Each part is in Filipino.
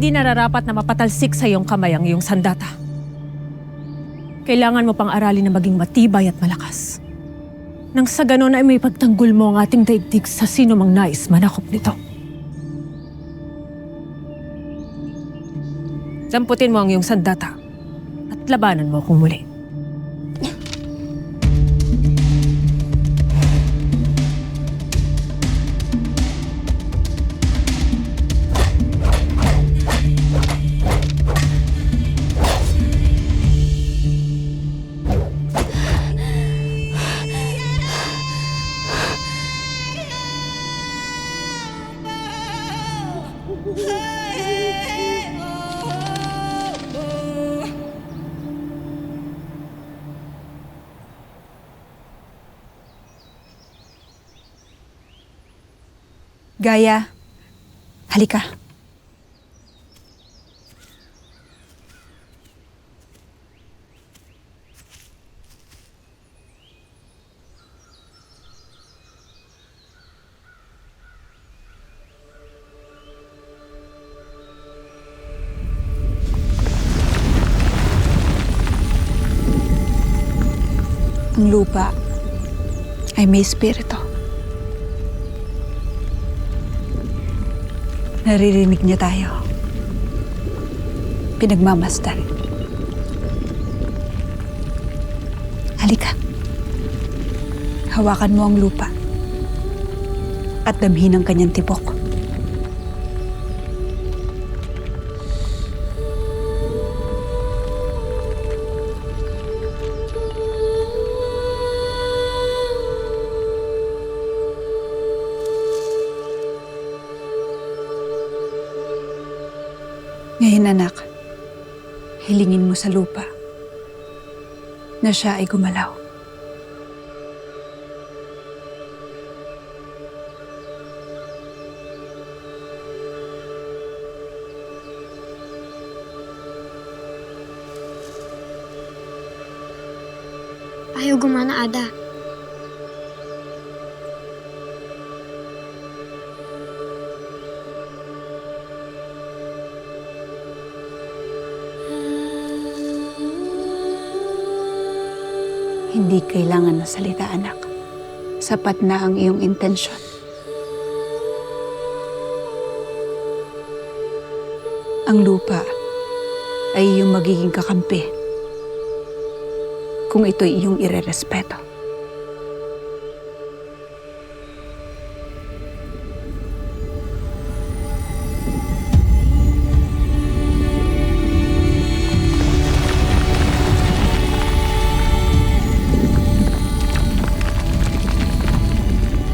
Hindi nararapat na mapatalsik sa iyong kamay ang iyong sandata. Kailangan mo pang aralin na maging matibay at malakas. Nang sa ganon ay may pagtanggol mo ang ating daigdig sa sino mang nais manakop nito. Damputin mo ang iyong sandata at labanan mo kung muli. Gaia, halika. Ang lupa ay may espiritu. Naririnig niya tayo. Pinagmamasdan. Halika. Hawakan mo ang lupa at damhin ang kanyang tibok. Ngayon anak, hilingin mo sa lupa na siya ay gumalaw. Ayaw gumana, Ada. Hindi kailangan ng salita, anak. Sapat na ang iyong intensyon. Ang lupa ay iyong magiging kakampi kung ito'y iyong irerespeto.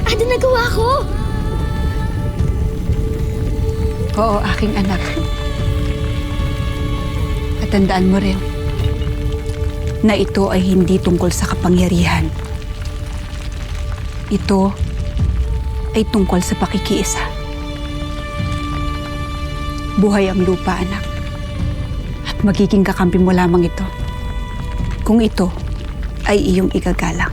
Ada, nagawa ko! Oo, aking anak. At tandaan mo rin na ito ay hindi tungkol sa kapangyarihan. Ito ay tungkol sa pakikiisa. Buhay ang lupa, anak. At magiging kakampi mo lamang ito kung ito ay iyong igagalang.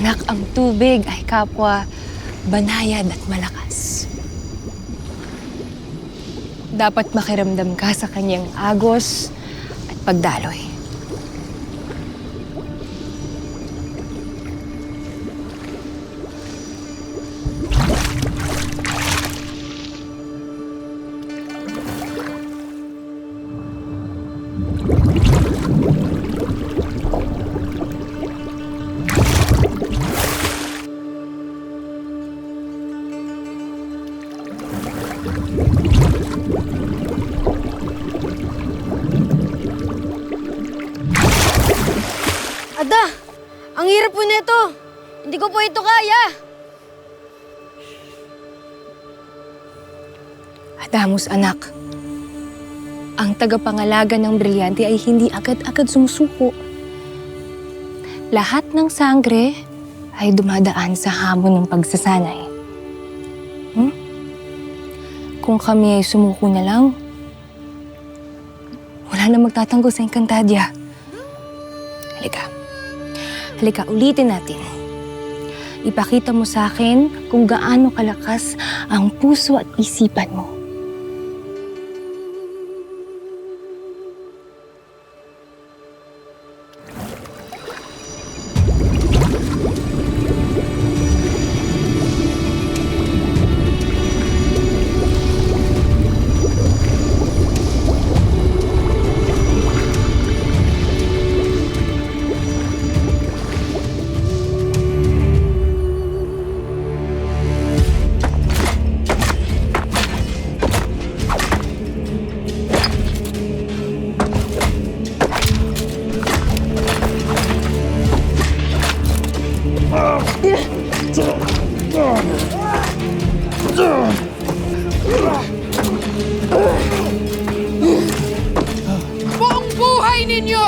Anak, ang tubig ay kapwa banayad at malakas. Dapat makiramdam ka sa kanyang agos at pagdaloy. Ada, ang hirap po nito. Hindi ko po ito kaya. Adamus, anak. Ang tagapangalaga ng brilyante ay hindi agad-agad sumusuko. lahat ng sangre ay dumadaan sa hamon ng pagsasanay. Kung kami ay sumuko na lang, wala na magtatanggol sa Encantadia. Halika. Halika, ulitin natin. Ipakita mo sa akin kung gaano kalakas ang puso at isipan mo. Buong buhay ninyo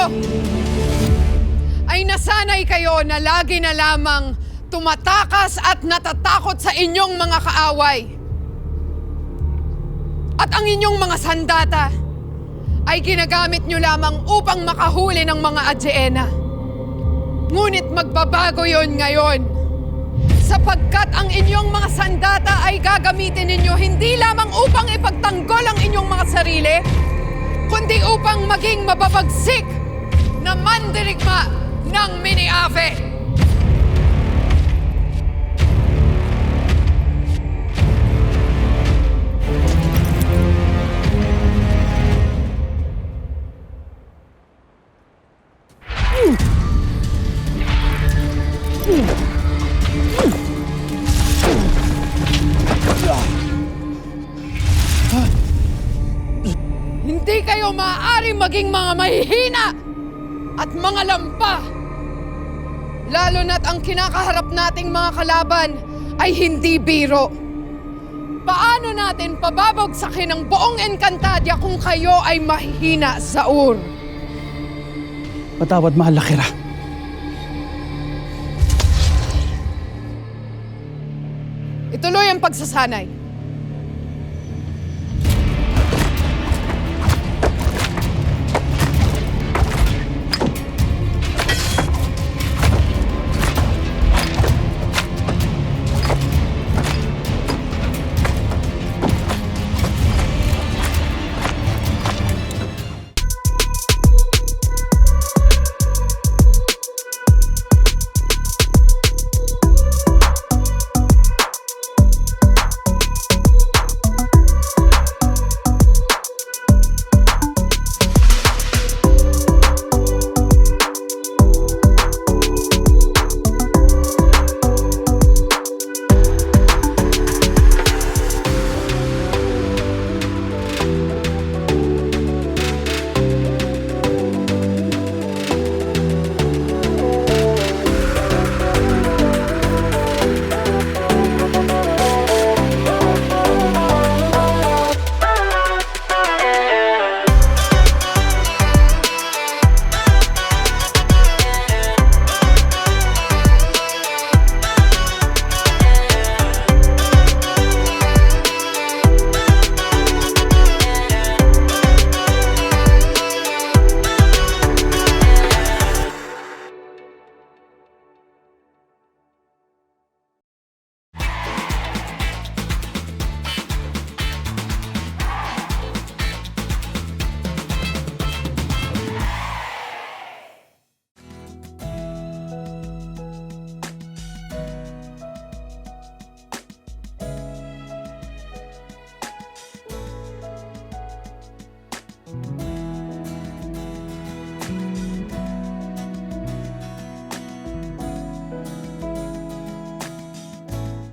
ay nasanay kayo na lagi na lamang tumatakas at natatakot sa inyong mga kaaway. At ang inyong mga sandata ay ginagamit nyo lamang upang makahuli ng mga Adjena. Ngunit magbabago yon ngayon, sapagkat ang inyong mga sandata ay gagamitin ninyo hindi lamang upang ipagtanggol ang inyong mga sarili, kundi upang maging mababagsik na mandirigma ng Miniafe. Hindi kayo maaari maging mga mahihina at mga lampa. Lalo na't ang kinakaharap nating mga kalaban ay hindi biro. Paano natin pababagsakin ang buong Encantadia kung kayo ay mahihina sa Ur? Patawad, mahal na Kira. Ituloy ang pagsasanay.